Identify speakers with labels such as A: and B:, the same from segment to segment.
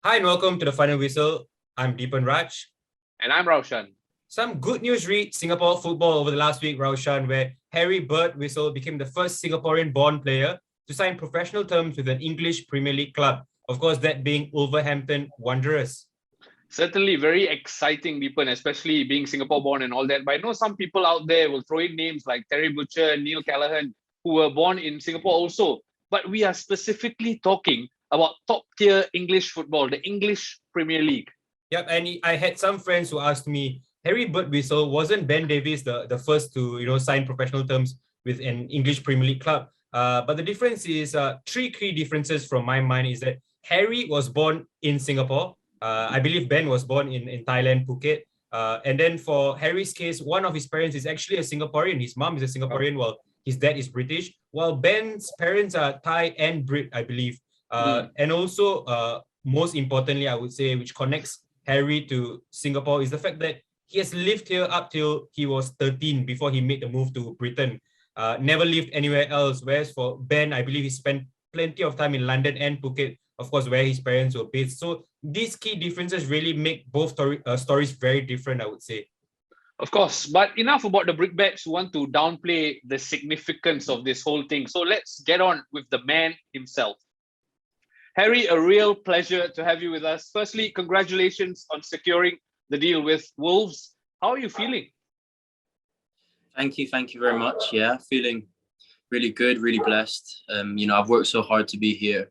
A: Hi and welcome to the Final Whistle. I'm Deepan Raj.
B: And I'm Raushan.
A: Some good news read Singapore football over the last week, Raushan, where Harry Birtwistle became the first Singaporean-born player to sign professional terms with an English Premier League club. Of course, that being Wolverhampton Wanderers.
B: Certainly very exciting, Deepan, especially being Singapore-born and all that. But I know some people out there will throw in names like Terry Butcher and Neil Callaghan, who were born in Singapore also. But we are specifically talking about top-tier English football, the English Premier League.
A: Yep, and I had some friends who asked me, Harry Birtwistle, wasn't Ben Davies the first to sign professional terms with an English Premier League club? But the difference is three key differences from my mind is that Harry was born in Singapore. I believe Ben was born in Thailand, Phuket. And then for Harry's case, one of his parents is actually a Singaporean. His mom is a Singaporean, while his dad is British. While Ben's parents are Thai and Brit, I believe. And also, most importantly, I would say, which connects Harry to Singapore is the fact that he has lived here up till he was 13 before he made the move to Britain. Never lived anywhere else. Whereas for Ben, I believe he spent plenty of time in London and Phuket, of course, where his parents were based. So these key differences really make both stories very different, I would say.
B: Of course, but enough about the brickbats who want to downplay the significance of this whole thing. So let's get on with the man himself. Harry, a real pleasure to have you with us. Firstly, congratulations on securing the deal with Wolves. How are you feeling?
C: Thank you very much. Yeah, feeling really good, really blessed. I've worked so hard to be here,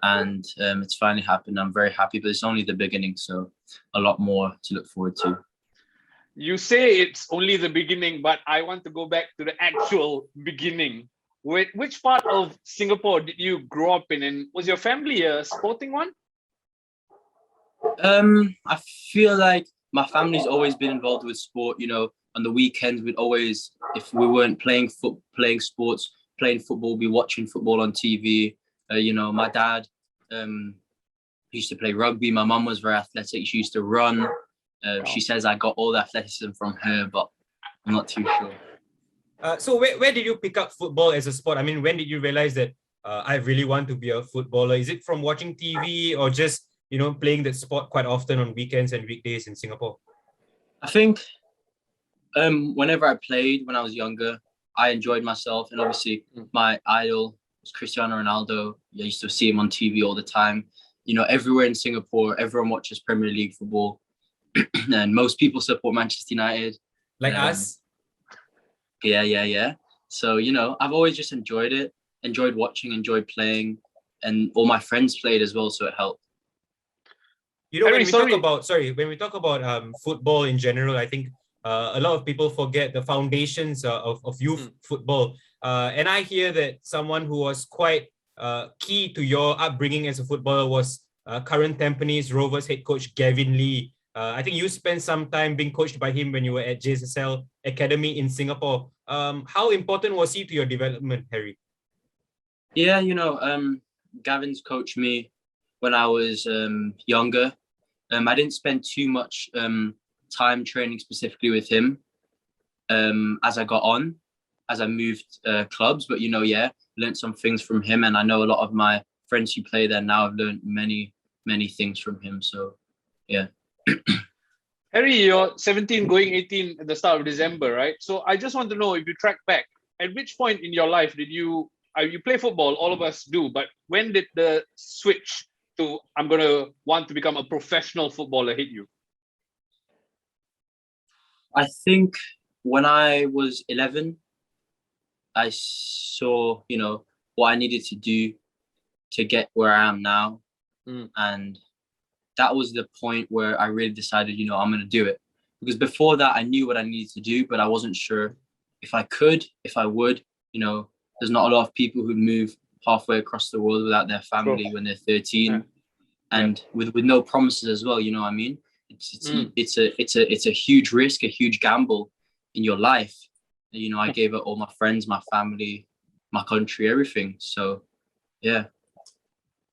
C: and it's finally happened. I'm very happy, but it's only the beginning, so a lot more to look forward to.
B: You say it's only the beginning, but I want to go back to the actual beginning. Which part of Singapore did you grow up in, and was your family a sporting one?
C: I feel like my family's always been involved with sport. On the weekends we'd always, if we weren't playing sports, playing football, be watching football on TV. My dad used to play rugby. My mum was very athletic. She used to run. She says I got all the athleticism from her, but I'm not too sure.
A: So where did you pick up football as a sport? I mean, when did you realize that I really want to be a footballer? Is it from watching TV or just, playing that sport quite often on weekends and weekdays in Singapore?
C: I think whenever I played when I was younger, I enjoyed myself. And obviously my idol was Cristiano Ronaldo. I used to see him on TV all the time. Everywhere in Singapore, everyone watches Premier League football. And most people support Manchester United.
A: Like us?
C: Yeah. So, I've always just enjoyed it, enjoyed watching, enjoyed playing, and all my friends played as well, so it helped.
A: When we talk about football in general, I think a lot of people forget the foundations of youth football. And I hear that someone who was quite key to your upbringing as a footballer was current Tampines Rovers head coach Gavin Lee. I think you spent some time being coached by him when you were at JSSL Academy in Singapore. How important was he to your development, Harry?
C: Yeah, Gavin's coached me when I was younger. I didn't spend too much time training specifically with him as I moved clubs. But, learned some things from him. And I know a lot of my friends who play there now have learned many, many things from him. So, yeah.
B: Harry, you're 17 going 18 at the start of December, right? So I just want to know, if you track back, at which point in your life did you play football? All of us do, but when did the switch to I'm going to want to become a professional footballer hit you?
C: I think when I was 11, I saw, what I needed to do to get where I am now. And that was the point where I really decided, I'm going to do it. Because before that, I knew what I needed to do, but I wasn't sure if I could, if I would. There's not a lot of people who move halfway across the world without their family when they're 13, and with no promises as well. You know what I mean? It's a huge risk, a huge gamble in your life. I gave it all my friends, my family, my country, everything. So, yeah.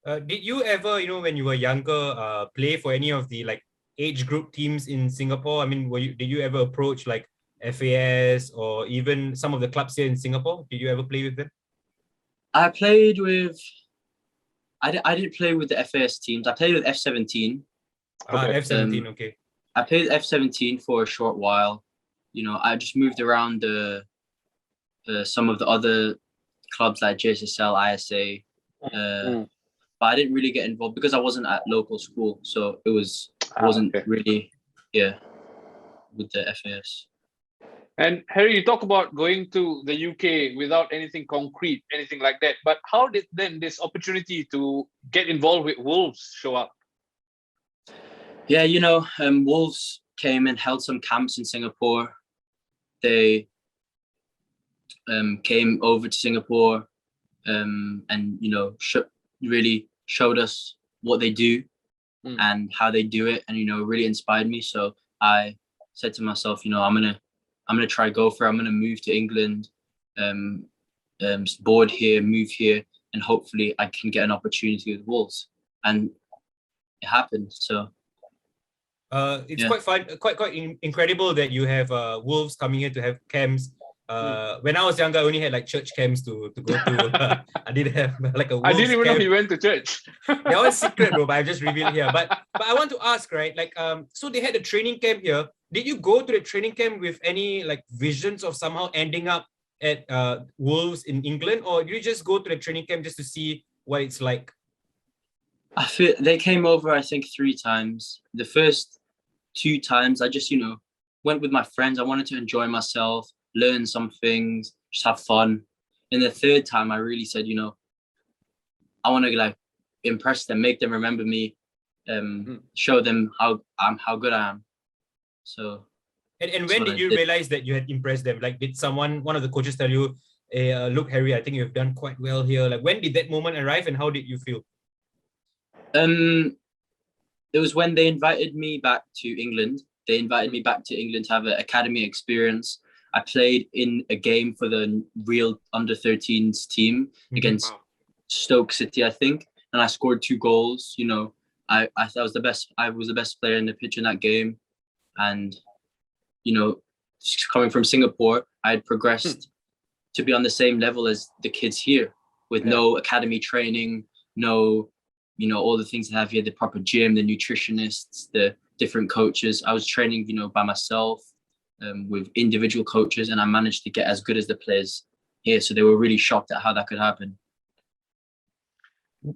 A: Did you ever, when you were younger, play for any of the age group teams in Singapore? I mean, did you ever approach FAS or even some of the clubs here in Singapore? Did you ever play with them?
C: I played with I didn't play with the FAS teams. I played with F17.
B: Okay.
A: F17, okay.
C: I played F17 for a short while. You know, I just moved around some of the other clubs like JSSL, ISA, but I didn't really get involved because I wasn't at local school, so it wasn't really with the FAS.
B: And Harry, you talk about going to the UK without anything concrete, anything like that. But how did then this opportunity to get involved with Wolves show up?
C: Yeah, you know, Wolves came and held some camps in Singapore. They came over to Singapore and, you know, really showed us what they do and how they do it, and, you know, really inspired me. So I said to myself, you know, I'm gonna try go for it. I'm gonna move to England, board here, move here, and hopefully I can get an opportunity with Wolves. And it happened. So
A: it's quite fun, quite incredible that you have Wolves coming here to have camps. When I was younger, I only had like church camps to go to. I didn't have like a Wolves
B: I didn't even
A: camp.
B: know he went to church.
A: That was secret, bro, but I just revealed here. But I want to ask, right? Like, so they had a training camp here. Did you go to the training camp with any like visions of somehow ending up at Wolves in England, or did you just go to the training camp just to see what it's like?
C: I feel they came over, I think, 3 times. The first 2 times, I just, you know, went with my friends. I wanted to enjoy myself, learn some things, just have fun. And the 3rd time, I really said, you know, I want to like impress them, make them remember me, show them how good I am. So.
A: And when did you realize that you had impressed them? Like, did one of the coaches tell you, hey, look, Harry, I think you've done quite well here. Like, when did that moment arrive and how did you feel?
C: It was when they invited me back to England. They invited me back to England to have an academy experience. I played in a game for the real under-13s team against Stoke City, I think, and I scored 2 goals. You know, I was the best. I was the best player in the pitch in that game, and you know, coming from Singapore, I had progressed to be on the same level as the kids here, with no academy training, no, you know, all the things they have here, the proper gym, the nutritionists, the different coaches. I was training, you know, by myself with individual coaches, and I managed to get as good as the players here. So they were really shocked at how that could happen.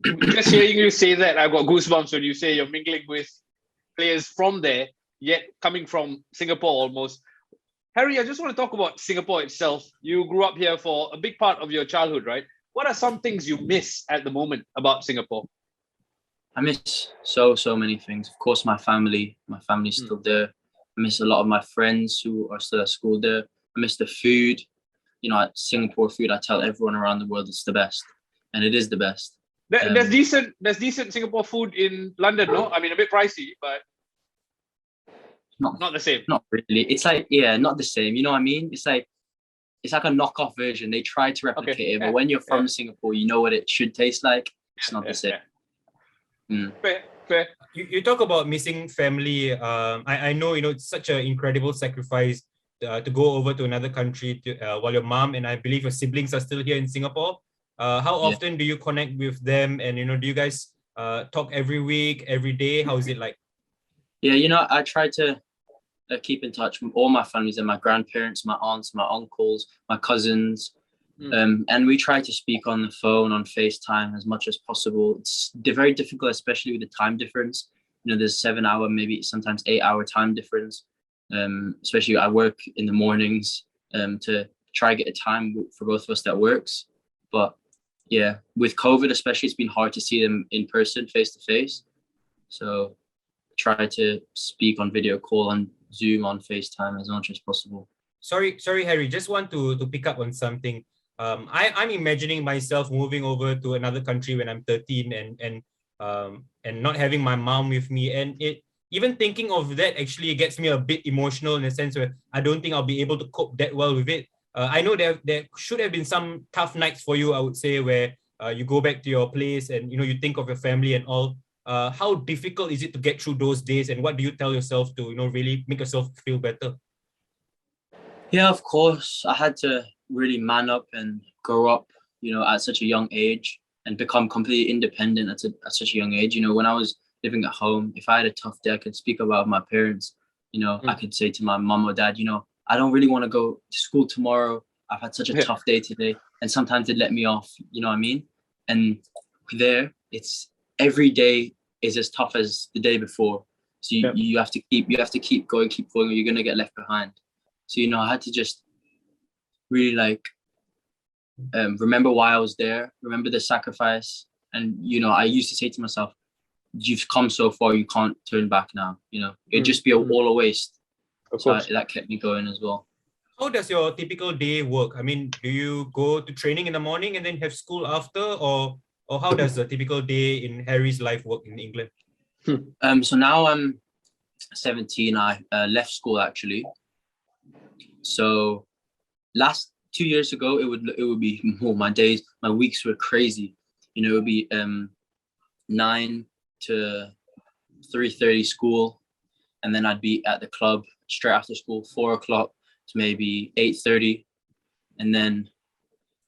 B: Just hearing you say that, I got goosebumps when you say you're mingling with players from there, yet coming from Singapore almost. Harry, I just want to talk about Singapore itself. You grew up here for a big part of your childhood, right? What are some things you miss at the moment about Singapore?
C: I miss so many things. Of course, my family. My family's still there. I miss a lot of my friends who are still at school there. I miss the food. You know, Singapore food, I tell everyone around the world it's the best. And it is the best.
B: There's decent Singapore food in London, no? I mean, a bit pricey, but not the same.
C: Not really. It's like, not the same. You know what I mean? It's like a knockoff version. They try to replicate it, but when you're from Singapore, you know what it should taste like. It's not the same.
B: Fair.
A: You talk about missing family. I know, you know, it's such an incredible sacrifice to go over to another country while your mom and I believe your siblings are still here in Singapore. How often do you connect with them? And, you know, do you guys talk every week, every day? How is it like?
C: Yeah, you know, I try to keep in touch with all my families and my grandparents, my aunts, my uncles, my cousins. And we try to speak on the phone, on FaceTime as much as possible. It's very difficult, especially with the time difference. You know, there's 7-hour, maybe sometimes 8-hour time difference. Especially I work in the mornings to try to get a time for both of us that works. But yeah, with COVID especially, it's been hard to see them in person, face to face. So try to speak on video call, on Zoom, on FaceTime as much as possible.
A: Sorry, Harry, just want to pick up on something. I'm imagining myself moving over to another country when I'm 13 and not having my mom with me. And even thinking of that actually gets me a bit emotional in a sense where I don't think I'll be able to cope that well with it. I know there should have been some tough nights for you, I would say, where you go back to your place and, you know, you think of your family and all. How difficult is it to get through those days? And what do you tell yourself to, you know, really make yourself feel better?
C: Yeah, of course. I had to really man up and grow up, you know, at such a young age. and become completely independent at such a young age. You know, when I was living at home, if I had a tough day, I could speak about my parents. You know, I could say to my mum or dad, you know, I don't really want to go to school tomorrow. I've had such a tough day today. And sometimes they'd let me off, you know what I mean? And there, it's every day is as tough as the day before. So you have to keep going, or you're gonna get left behind. So, you know, I had to just really like remember why I was there, remember the sacrifice. And, you know, I used to say to myself, you've come so far, you can't turn back now. You know, it'd just be all a waste. So that kept me going as well.
A: How does your typical day work? I mean, do you go to training in the morning and then have school after, or how does a typical day in Harry's life work in England?
C: So now I'm 17. I left school actually. So last 2 years ago, it would be more. My weeks were crazy. You know, it would be 9 to 3:30 school, and then I'd be at the club straight after school, 4 o'clock to maybe 8:30, and then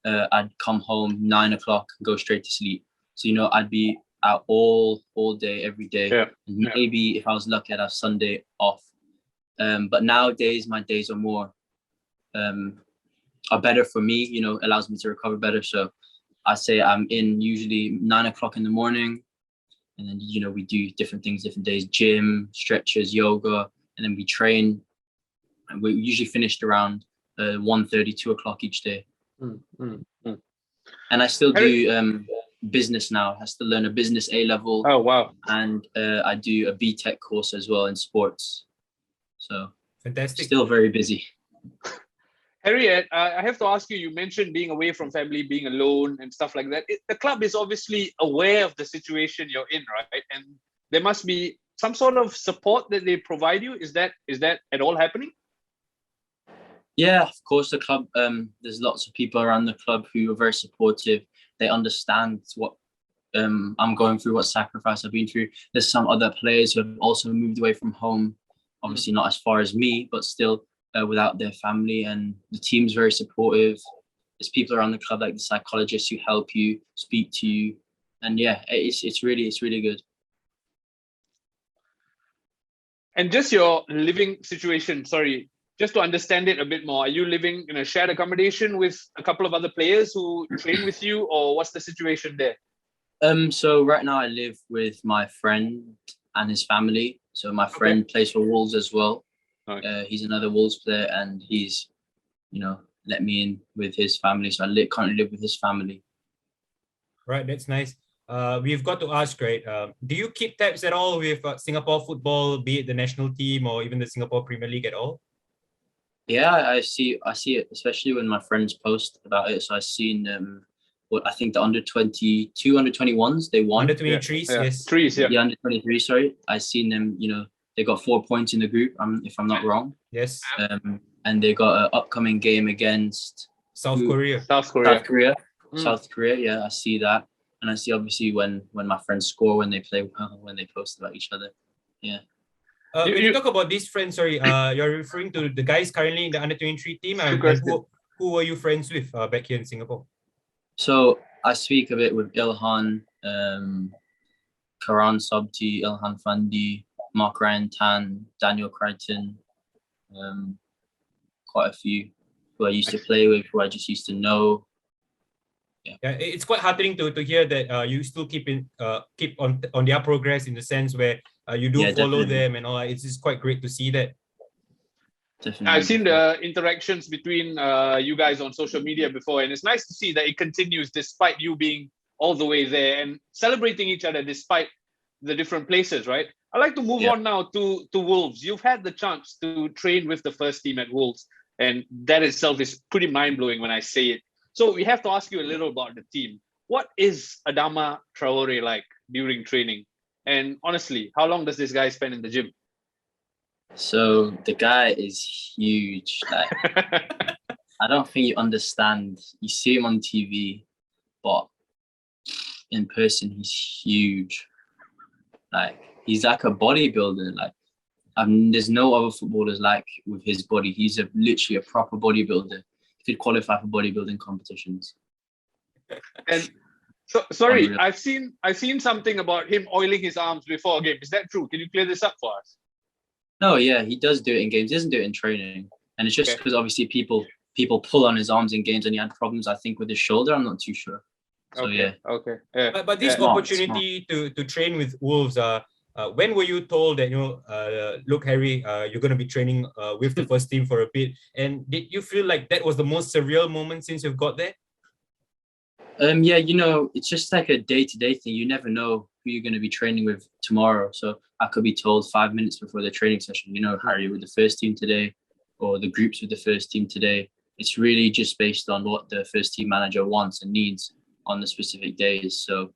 C: I'd come home 9 o'clock and go straight to sleep. So, you know, I'd be out all day, every day. And maybe if I was lucky, I'd have Sunday off. But nowadays, my days are better for me. You know, allows me to recover better. So I say I'm in usually 9 o'clock in the morning, and then, you know, we do different things, different days: gym, stretches, yoga, and then we train. And we usually finished around 1:30, 2 o'clock each day. And I still do business now. I still learn a business A level.
B: Oh, wow.
C: And I do a BTEC course as well in sports. So
A: Fantastic.
C: Still very busy.
B: Harriet, I have to ask you, you mentioned being away from family, being alone and stuff like that. The club is obviously aware of the situation you're in, right? And there must be some sort of support that they provide you. Is that at all happening?
C: Yeah, of course, the club, there's lots of people around the club who are very supportive. They understand what I'm going through, what sacrifice I've been through. There's some other players who have also moved away from home, obviously not as far as me, but still without their family. And the team's very supportive. There's people around the club, like the psychologists, who help you, speak to you. And yeah, it's really good.
B: And just your living situation, sorry, just to understand it a bit more, are you living in a shared accommodation with a couple of other players who train with you, or what's the situation there?
C: So right now I live with my friend and his family. So my friend plays for Wolves as well. He's another Wolves player, and he's, you know, let me in with his family. So I currently live with his family.
A: Right, that's nice. We've got to ask, right? Do you keep tabs at all with Singapore football, be it the national team or even the Singapore Premier League at all?
C: Yeah, I see it, especially when my friends post about it. So I've seen what I think the under-22, under-21s, they won.
A: Under-23s, yes.
C: The under-23, sorry. I've seen them, you know, they got 4 points in the group, if I'm not wrong.
A: Yes.
C: And they got an upcoming game against
A: South Korea.
C: South Korea, yeah, I see that. And I see obviously when my friends score, when they play well, when they post about each other. Yeah.
A: When you talk about these friends, sorry, you're referring to the guys currently in the under-23 team. Who were you friends with back here in Singapore?
C: So I speak a bit with Ilhan, Karan Sobti, Ilhan Fandi, Mark Ryan Tan, Daniel Crichton, quite a few who I used to play with, who I just used to know.
A: Yeah, it's quite heartening to hear that you still keep on their progress, in the sense where you do follow them and all. It's just quite great to see that.
C: Definitely.
B: I've seen the interactions between you guys on social media before, and it's nice to see that it continues despite you being all the way there and celebrating each other despite the different places, right? I'd like to move on now to Wolves. You've had the chance to train with the first team at Wolves, and that itself is pretty mind-blowing when I say it. So we have to ask you a little about the team. What is Adama Traore like during training? And honestly, how long does this guy spend in the gym?
C: So the guy is huge. Like, I don't think you understand. You see him on TV, but in person, he's huge. Like, he's like a bodybuilder. Like, there's no other footballers like with his body. He's literally a proper bodybuilder. He could qualify for bodybuilding competitions.
B: And So sorry,
C: Unreal.
B: I've seen something about him oiling his arms before a game. Is that true? Can you clear this up for us?
C: No, yeah, he does do it in games. He doesn't do it in training, and it's just
B: Okay.
C: because obviously people pull on his arms in games, and he had problems, I think, with his shoulder. I'm not too sure. So
B: Okay.
C: yeah,
B: Okay. Yeah.
A: But this
B: Yeah.
A: opportunity to train with Wolves, when were you told that, look, Harry, you're going to be training with the first team for a bit? And did you feel like that was the most surreal moment since you've got there?
C: yeah, it's just like a day-to-day thing. You never know who you're going to be training with tomorrow. So I could be told 5 minutes before the training session, Harry with the first team today, or the groups with the first team today. It's really just based on what the first team manager wants and needs on the specific days. So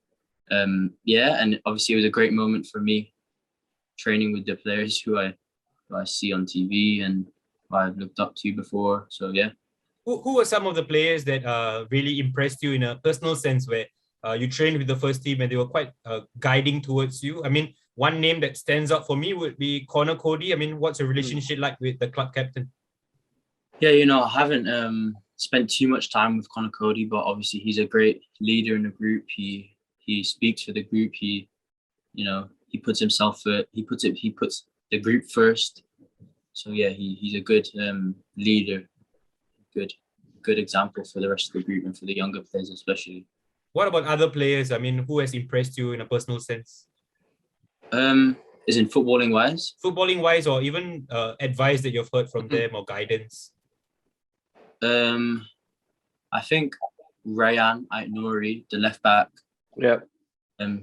C: yeah, and obviously it was a great moment for me training with the players who I see on TV and who I've looked up to before. So yeah.
A: Who were some of the players that really impressed you in a personal sense, where you trained with the first team and they were quite guiding towards you? I mean, one name that stands out for me would be Connor Cody. I mean, what's your relationship like with the club captain?
C: Yeah, I haven't spent too much time with Connor Cody, but obviously he's a great leader in the group. He speaks for the group. He puts himself first. He puts the group first. So yeah, he's a good leader. Good example for the rest of the group and for the younger players especially.
A: What about other players? I mean, who has impressed you in a personal sense?
C: Is in footballing wise?
A: Footballing wise, or even advice that you've heard from them, or guidance?
C: I think Rayan Aitnouri, the left back.
B: Yeah.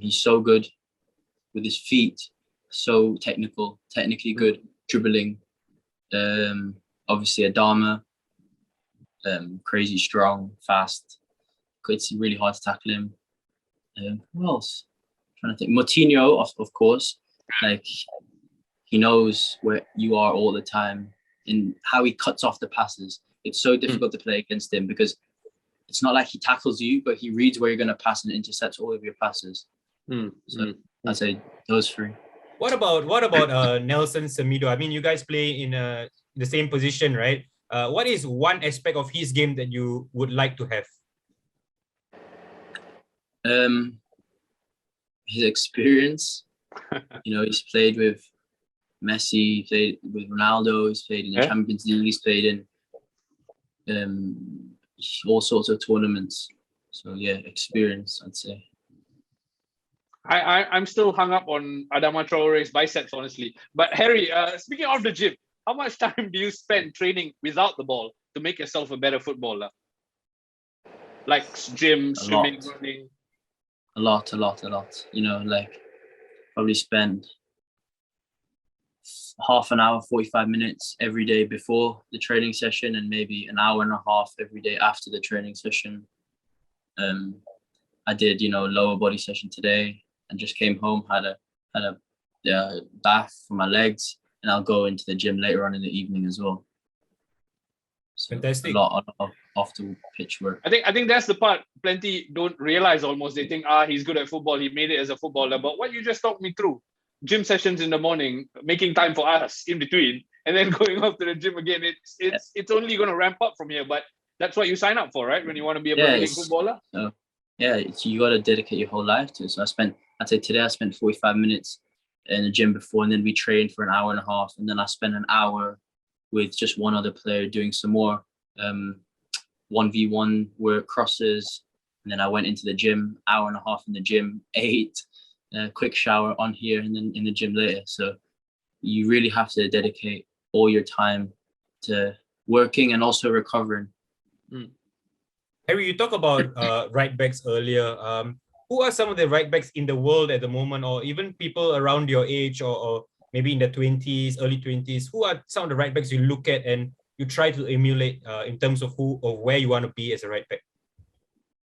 C: He's so good with his feet, so technically good, dribbling. Obviously Adama, crazy strong, fast. It's really hard to tackle him. Who else? I'm trying to think. Moutinho, of course. Like, he knows where you are all the time and how he cuts off the passes. It's so difficult to play against him because it's not like he tackles you, but he reads where you're going to pass and intercepts all of your passes. So I'd say those three.
A: What about Nelson Semedo? I mean, you guys play in the same position, right? What is one aspect of his game that you would like to have?
C: His experience. He's played with Messi, played with Ronaldo, he's played in the Champions League, he's played in all sorts of tournaments. So yeah, experience, I'd say.
B: I'm still hung up on Adama Traore's biceps, honestly. But Harry, speaking of the gym, how much time do you spend training without the ball to make yourself a better footballer? Like gym, swimming, running?
C: A lot. Like probably spend half an hour, 45 minutes every day before the training session, and maybe an hour and a half every day after the training session. I did, lower body session today and just came home, had a bath for my legs, and I'll go into the gym later on in the evening as well. So
A: fantastic.
C: A lot of off the pitch work.
B: I think that's the part plenty don't realize almost. They think, he's good at football, he made it as a footballer. But what you just talked me through, gym sessions in the morning, making time for us in between, and then going off to the gym again, it's only going to ramp up from here. But that's what you sign up for, right? When you want to be a Premier League footballer.
C: You got to dedicate your whole life to it. So I'd say today I spent 45 minutes in the gym before, and then we trained for an hour and a half, and then I spent an hour with just one other player doing some more 1v1 work, crosses, and then I went into the gym, hour and a half in the gym, ate, quick shower on here, and then in the gym later. So you really have to dedicate all your time to working and also recovering.
A: Harry, you talk about right backs earlier. Who are some of the right backs in the world at the moment, or even people around your age, or maybe in the 20s, early 20s? Who are some of the right backs you look at and you try to emulate in terms of who or where you want to be as a right back?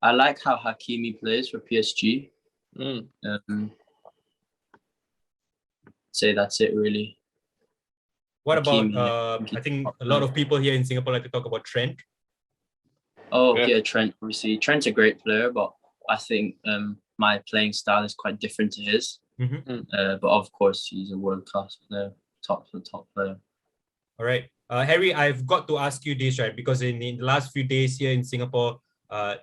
C: I like how Hakimi plays for PSG. Say that's it really.
A: What
C: Hakimi,
A: about, I think a lot of people here in Singapore like to talk about Trent.
C: Oh, yeah, Trent. Obviously, Trent's a great player, but I think my playing style is quite different to his. But of course, he's a world-class player, top player.
A: All right. Harry, I've got to ask you this, right? Because in the last few days here in Singapore,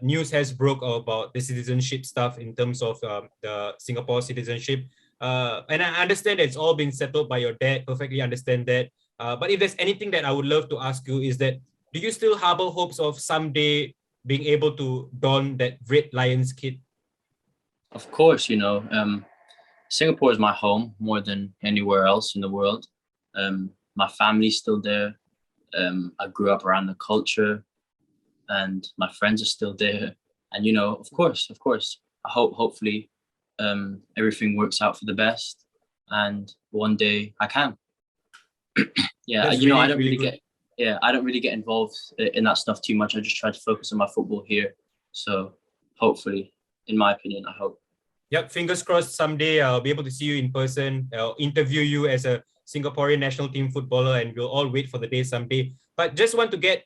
A: news has broke about the citizenship stuff in terms of the Singapore citizenship. And I understand that it's all been settled by your dad, perfectly understand that. But if there's anything that I would love to ask you is that, do you still harbor hopes of someday being able to don that Red Lions kit?
C: Of course, Singapore is my home more than anywhere else in the world. My family's still there. I grew up around the culture, and my friends are still there. And of course, hopefully, everything works out for the best, and one day I can. Yeah,
A: That's
C: I don't
A: really
C: really I don't really get involved in that stuff too much. I just try to focus on my football here. So hopefully, in my opinion, I hope.
A: Yep, fingers crossed someday I'll be able to see you in person. I'll interview you as a Singaporean national team footballer, and we'll all wait for the day someday. But just want to get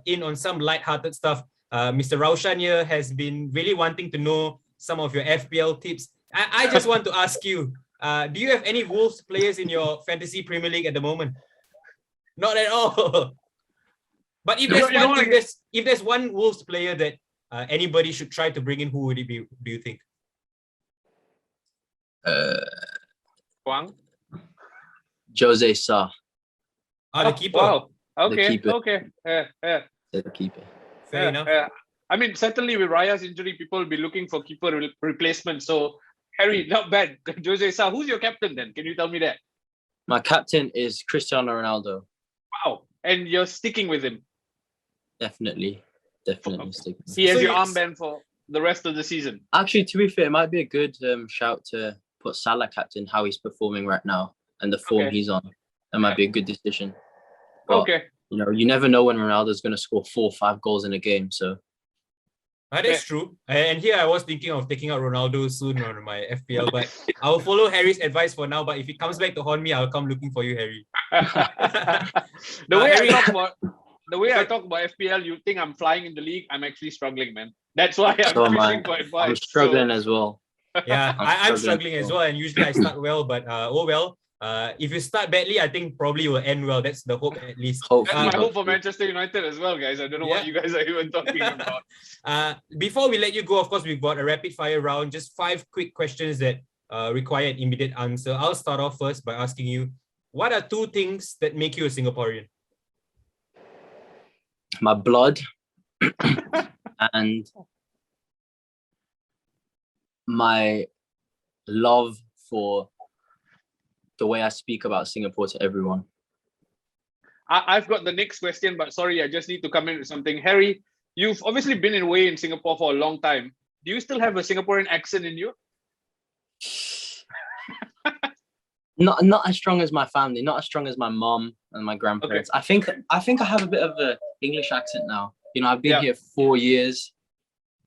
A: in on some light-hearted stuff. Mr. Raushan here has been really wanting to know some of your FPL tips. I just want to ask you, do you have any Wolves players in your fantasy Premier League at the moment? Not at all. But if there's one Wolves player that anybody should try to bring in, who would it be, do you think?
B: Wang?
C: Jose Sa.
A: The keeper.
B: Wow. Okay.
C: The keeper.
B: Okay.
C: The keeper.
A: Fair enough.
B: I mean, certainly with Raya's injury, people will be looking for keeper replacement. So, Harry, not bad. Jose Sa, who's your captain then? Can you tell me that?
C: My captain is Cristiano Ronaldo.
B: Wow. And you're sticking with him?
C: Definitely sticking.
B: He has your armband for the rest of the season.
C: Actually, to be fair, it might be a good shout to put Salah captain, how he's performing right now and the form he's on. That might be a good decision. But, you never know when Ronaldo's going to score 4 or 5 goals in a game. So
A: that's true. And here I was thinking of taking out Ronaldo soon on my FPL, but I'll follow Harry's advice for now. But if he comes back to haunt me, I'll come looking for you, Harry.
B: The way I talk about FPL, you think I'm flying in the league. I'm actually struggling, man. That's why I'm fishing for advice.
C: I'm struggling as well.
A: Yeah, I'm struggling as well. And usually I start well, but if you start badly, I think probably will end well. That's the hope, at least.
B: That's my hope for Manchester United as well, guys. I don't know what you guys are even talking about.
A: Before we let you go, of course, we've got a rapid fire round. Just 5 quick questions that require an immediate answer. I'll start off first by asking you, what are 2 things that make you a Singaporean?
C: My blood and my love for the way I speak about Singapore to everyone.
B: I've got the next question, but sorry, I just need to come in with something. Harry, you've obviously been away in Singapore for a long time. Do you still have a Singaporean accent in you?
C: Not as strong as my family, not as strong as my mom and my grandparents. Okay. I think I have a bit of an English accent now. I've been here 4 years.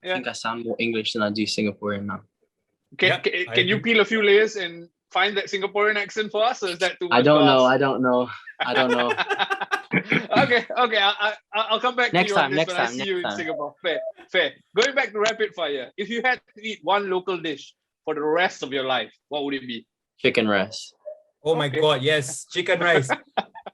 C: I think I sound more English than I do Singaporean now.
B: Can you peel a few layers and find that Singaporean accent for us, or is that too much?
C: I don't know.
B: Okay. I'll come back to you on this when I see you in Singapore. Fair. Going back to rapid fire, if you had to eat one local dish for the rest of your life, what would it be?
C: Chicken rice.
A: Oh my God, yes, chicken rice.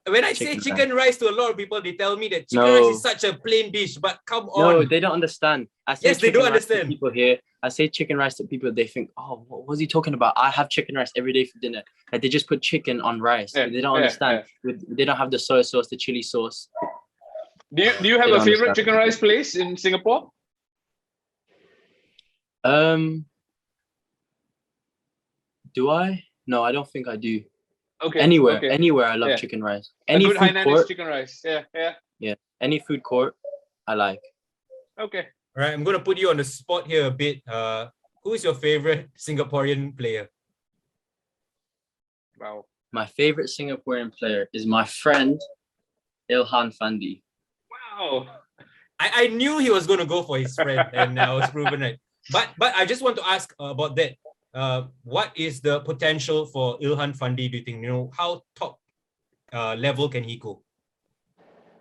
A: When I say chicken rice to a lot of people, they tell me that chicken rice is such a plain dish, but come on.
C: No, they don't understand.
A: Yes, they do understand.
C: People here, I say chicken rice to people, they think, oh, what was he talking about? I have chicken rice every day for dinner. Like, they just put chicken on rice. They don't understand. They don't have the soy sauce, the chili sauce.
B: Do you have a favorite chicken rice place in Singapore?
C: Do I? No, I don't think I do.
B: Okay.
C: Anywhere I love chicken rice. Any
B: good
C: food court,
B: chicken rice. Yeah.
C: Any food court, I like.
B: Okay.
A: All right, I'm going to put you on the spot here a bit. Who is your favorite Singaporean player?
B: Wow.
C: My favorite Singaporean player is my friend, Ilhan Fandi.
B: Wow.
A: I knew he was going to go for his friend, and I was proven right. But I just want to ask about that. What is the potential for Ilhan Fandi, do you think? How top level can he go?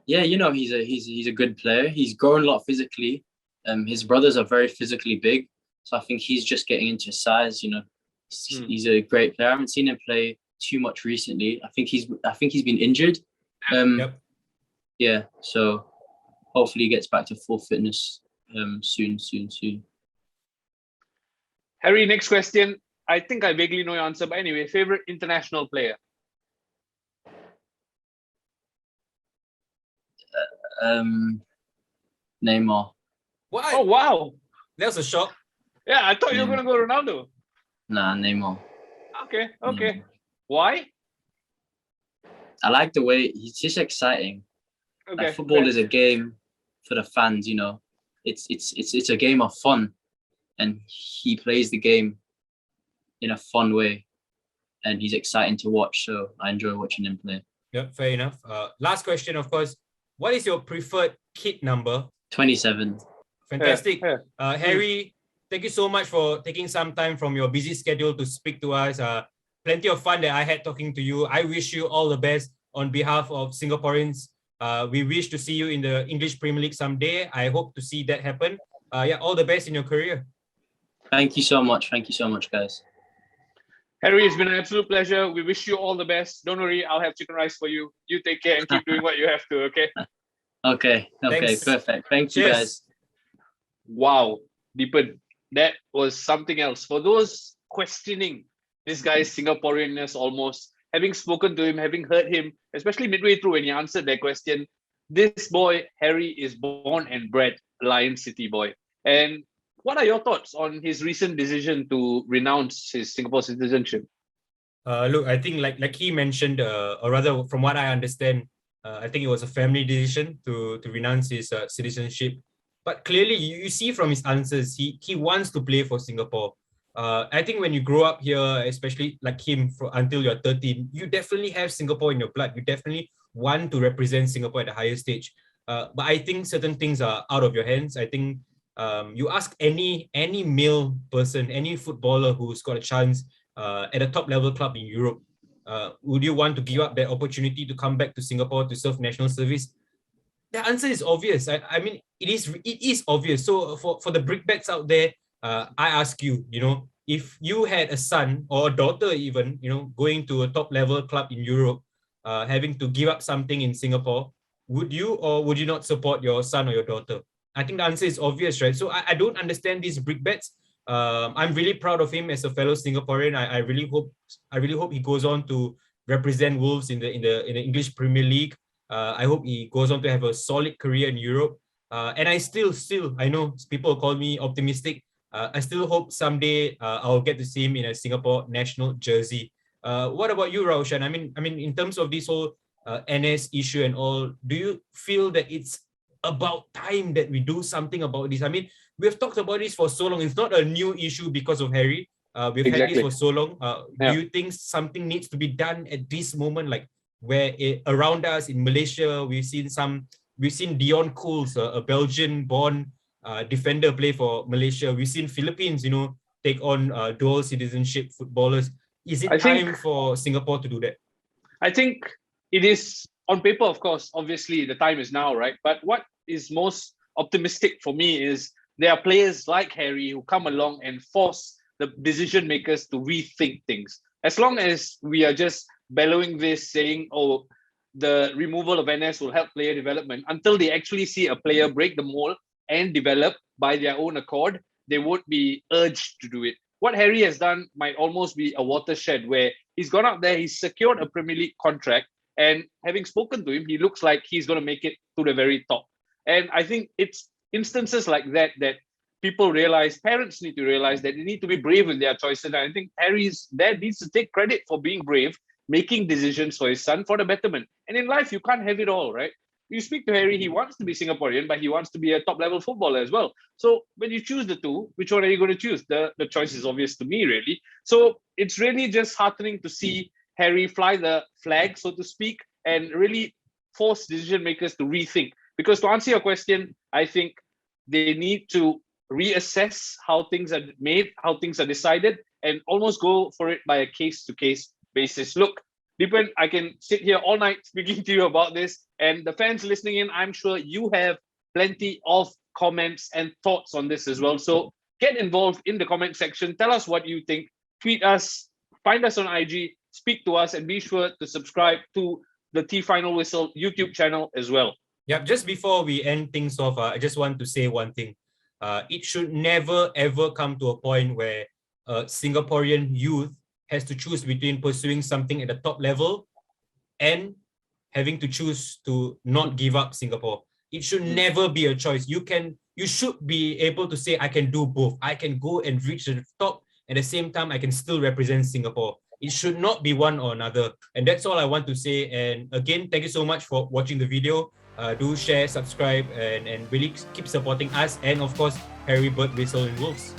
C: Yeah, he's a good player. He's grown a lot physically. His brothers are very physically big, so I think he's just getting into his size. He's a great player. I haven't seen him play too much recently. I think he's been injured. Yeah, so hopefully he gets back to full fitness soon.
B: Harry, next question. I think I vaguely know your answer, but anyway, favorite international player?
C: Neymar.
A: What?
B: Oh, wow.
A: That was a shock.
B: Yeah, I thought you were
C: Neymar.
B: going to go Ronaldo.
C: Nah, Neymar.
B: Okay.
C: Neymar.
B: Why?
C: I like the way he's just exciting.
B: Okay.
C: Like, football is a game for the fans, you know. It's a game of fun, and he plays the game in a fun way, and he's exciting to watch. So I enjoy watching him play.
A: Yep, fair enough. Last question, of course. What is your preferred kit number?
C: 27.
A: Fantastic.
B: Yeah.
A: Harry, thank you so much for taking some time from your busy schedule to speak to us. Plenty of fun that I had talking to you. I wish you all the best on behalf of Singaporeans. We wish to see you in the English Premier League someday. I hope to see that happen. All the best in your career.
C: Thank you so much. Thank you so much, guys.
B: Harry, it's been an absolute pleasure. We wish you all the best. Don't worry, I'll have chicken rice for you. You take care and keep doing what you have to, okay?
C: Okay,
A: Thanks.
C: perfect. Thank you,
A: Cheers.
C: guys.
B: Wow, Deepan, that was something else. For those questioning this guy's Singaporeanness almost, having spoken to him, having heard him, especially midway through when he answered their question, this boy, Harry, is born and bred Lion City boy. And what are your thoughts on his recent decision to renounce his Singapore citizenship?
A: Look, I think like he mentioned, or rather from what I understand, I think it was a family decision to renounce his citizenship. But clearly, you see from his answers, he wants to play for Singapore. I think when you grow up here, especially like him until you're 13, you definitely have Singapore in your blood. You definitely want to represent Singapore at the highest stage. But I think certain things are out of your hands. I think you ask any male person, any footballer who's got a chance at a top level club in Europe, would you want to give up that opportunity to come back to Singapore to serve national service? The answer is obvious. I mean, it is obvious. So for the brickbats out there, I ask you, if you had a son or a daughter even, going to a top level club in Europe, having to give up something in Singapore, would you or would you not support your son or your daughter? I think the answer is obvious, right? So I don't understand these brickbats. I'm really proud of him as a fellow Singaporean. I really hope he goes on to represent Wolves in the English Premier League. I hope he goes on to have a solid career in Europe. And I still, I know people call me optimistic. I still hope someday I'll get to see him in a Singapore national jersey. What about you, Raushan? I mean, in terms of this whole NS issue and all, do you feel that it's about time that we do something about this? I mean, we've talked about this for so long. It's not a new issue because of Harry. We've had this for so long. Do you think something needs to be done at this moment? Like where around us in Malaysia, we've seen Dion Cools, a Belgian-born defender, play for Malaysia. We've seen Philippines, take on dual citizenship footballers. Is it time for Singapore to do that?
B: I think it is on paper, of course. Obviously, the time is now, right? But what is most optimistic for me is there are players like Harry who come along and force the decision makers to rethink things. As long as we are just bellowing this, saying, oh, the removal of NS will help player development, until they actually see a player break the mold and develop by their own accord, they won't be urged to do it. What Harry has done might almost be a watershed where he's gone out there, he's secured a Premier League contract, and having spoken to him, he looks like he's going to make it to the very top. And I think it's instances like that people realize, parents need to realize that they need to be brave in their choices. And I think Harry's dad needs to take credit for being brave, making decisions for his son for the betterment. And in life, you can't have it all, right? You speak to Harry, he wants to be Singaporean, but he wants to be a top-level footballer as well. So when you choose the two, which one are you going to choose? The choice is obvious to me, really. So it's really just heartening to see Harry fly the flag, so to speak, and really force decision makers to rethink. Because to answer your question, I think they need to reassess how things are made, how things are decided, and almost go for it by a case-to-case basis. Look, Deepan, I can sit here all night speaking to you about this, and the fans listening in, I'm sure you have plenty of comments and thoughts on this as well. So get involved in the comment section. Tell us what you think. Tweet us, find us on IG, speak to us, and be sure to subscribe to the T Final Whistle YouTube channel as well.
A: Yeah, just before we end things off, I just want to say one thing. It should never ever come to a point where Singaporean youth has to choose between pursuing something at the top level and having to choose to not give up Singapore. It should never be a choice. You should be able to say, I can do both. I can go and reach the top. At the same time, I can still represent Singapore. It should not be one or another. And that's all I want to say. And again, thank you so much for watching the video. Do share, subscribe, and really keep supporting us. And of course, Harry Birtwistle and Wolves.